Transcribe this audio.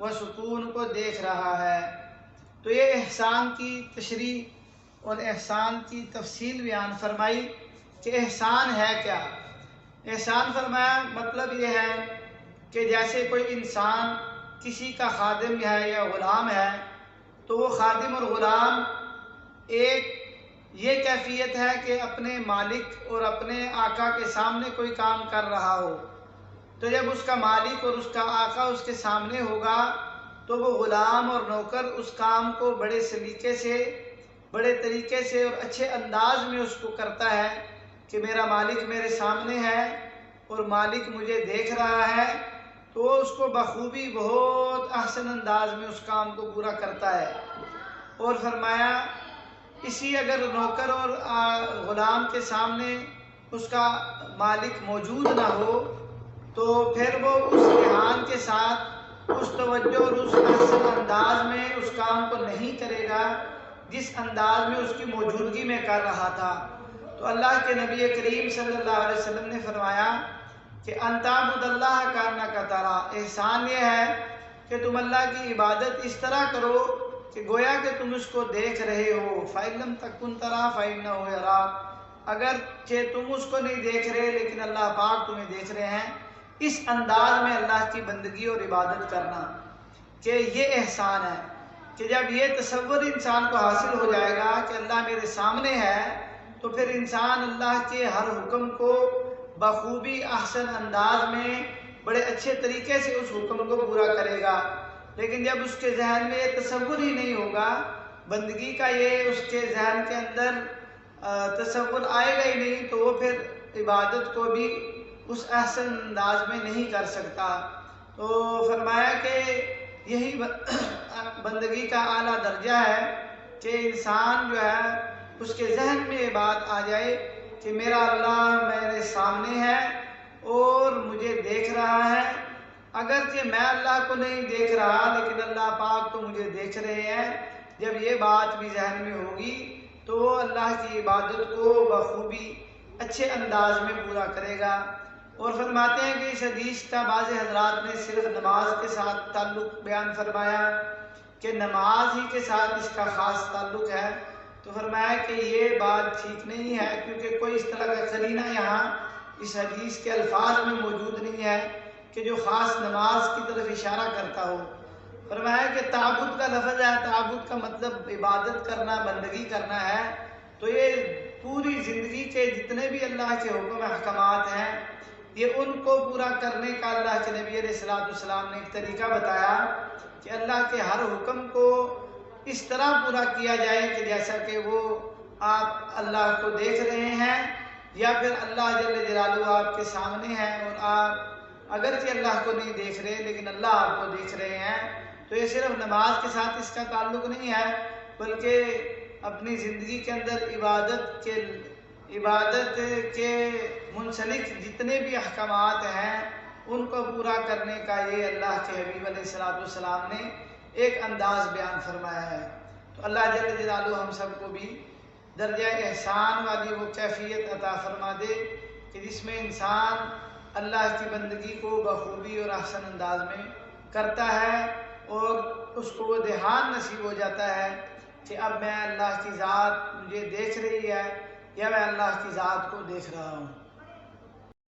و سکون کو دیکھ رہا ہے۔ تو یہ احسان کی تشریح اور احسان کی تفصیل بیان فرمائی کہ احسان ہے کیا۔ احسان فرمایا مطلب یہ ہے کہ جیسے کوئی انسان کسی کا خادم ہے یا غلام ہے، تو وہ خادم اور غلام ایک یہ کیفیت ہے کہ اپنے مالک اور اپنے آقا کے سامنے کوئی کام کر رہا ہو، تو جب اس کا مالک اور اس کا آقا اس کے سامنے ہوگا تو وہ غلام اور نوکر اس کام کو بڑے سلیقے سے، بڑے طریقے سے اور اچھے انداز میں اس کو کرتا ہے کہ میرا مالک میرے سامنے ہے اور مالک مجھے دیکھ رہا ہے، تو وہ اس کو بخوبی بہت احسن انداز میں اس کام کو پورا کرتا ہے۔ اور فرمایا اسی اگر نوکر اور غلام کے سامنے اس کا مالک موجود نہ ہو تو پھر وہ اس دھیان کے ساتھ، اس توجہ اور اس احسن انداز میں اس کام کو نہیں کرے گا جس انداز میں اس کی موجودگی میں کر رہا تھا۔ تو اللہ کے نبی کریم صلی اللہ علیہ وسلم نے فرمایا کہ ان تعبد اللہ کانک تراہ، احسان یہ ہے کہ تم اللہ کی عبادت اس طرح کرو کہ گویا کہ تم اس کو دیکھ رہے ہو۔ فَإِن لَمْ تَكُنْ تَرَاهُ فَإِنَّهُ يَرَاكَ، اگرچہ تم اس کو نہیں دیکھ رہے لیکن اللہ پاک تمہیں دیکھ رہے ہیں۔ اس انداز میں اللہ کی بندگی اور عبادت کرنا کہ یہ احسان ہے کہ جب یہ تصور انسان کو حاصل ہو جائے گا کہ اللہ میرے سامنے ہے، تو پھر انسان اللہ کے ہر حکم کو بخوبی احسن انداز میں بڑے اچھے طریقے سے اس حکم کو پورا کرے گا۔ لیکن جب اس کے ذہن میں یہ تصور ہی نہیں ہوگا بندگی کا، یہ اس کے ذہن کے اندر تصور آئے گا ہی نہیں، تو وہ پھر عبادت کو بھی اس احسن انداز میں نہیں کر سکتا۔ تو فرمایا کہ یہی بندگی کا اعلیٰ درجہ ہے کہ انسان جو ہے اس کے ذہن میں یہ بات آ جائے کہ میرا اللہ میرے سامنے ہے اور مجھے دیکھ رہا ہے، اگرچہ میں اللہ کو نہیں دیکھ رہا لیکن اللہ پاک تو مجھے دیکھ رہے ہیں۔ جب یہ بات بھی ذہن میں ہوگی تو وہ اللہ کی عبادت کو بخوبی اچھے انداز میں پورا کرے گا۔ اور فرماتے ہیں کہ اس حدیث کا بعض حضرات نے صرف نماز کے ساتھ تعلق بیان فرمایا کہ نماز ہی کے ساتھ اس کا خاص تعلق ہے، تو فرمایا کہ یہ بات ٹھیک نہیں ہے، کیونکہ کوئی اس طرح کا قرینہ یہاں اس حدیث کے الفاظ میں موجود نہیں ہے کہ جو خاص نماز کی طرف اشارہ کرتا ہو۔ فرمایا کہ تعبد کا لفظ ہے، تعبد کا مطلب عبادت کرنا، بندگی کرنا ہے، تو یہ پوری زندگی کے جتنے بھی اللہ کے حکم احکامات ہیں یہ ان کو پورا کرنے کا اللہ کے نبی علیہ السلام نے ایک طریقہ بتایا کہ اللہ کے ہر حکم کو اس طرح پورا کیا جائے کہ جیسا کہ وہ آپ اللہ کو دیکھ رہے ہیں، یا پھر اللہ جل جلالہ آپ کے سامنے ہے اور آپ اگرچہ اللہ کو نہیں دیکھ رہے لیکن اللہ آپ کو دیکھ رہے ہیں۔ تو یہ صرف نماز کے ساتھ اس کا تعلق نہیں ہے، بلکہ اپنی زندگی کے اندر عبادت کے منسلک جتنے بھی احکامات ہیں ان کو پورا کرنے کا یہ اللہ کے حبیب علیہ السلام نے ایک انداز بیان فرمایا ہے۔ تو اللہ جل جلالہ ہم سب کو بھی درجہ احسان والی وہ کیفیت عطا فرما دے کہ جس میں انسان اللہ کی بندگی کو بخوبی اور احسن انداز میں کرتا ہے اور اس کو وہ دھیان نصیب ہو جاتا ہے کہ اب میں اللہ کی ذات مجھے دیکھ رہی ہے یا میں اللہ کی ذات کو دیکھ رہا ہوں۔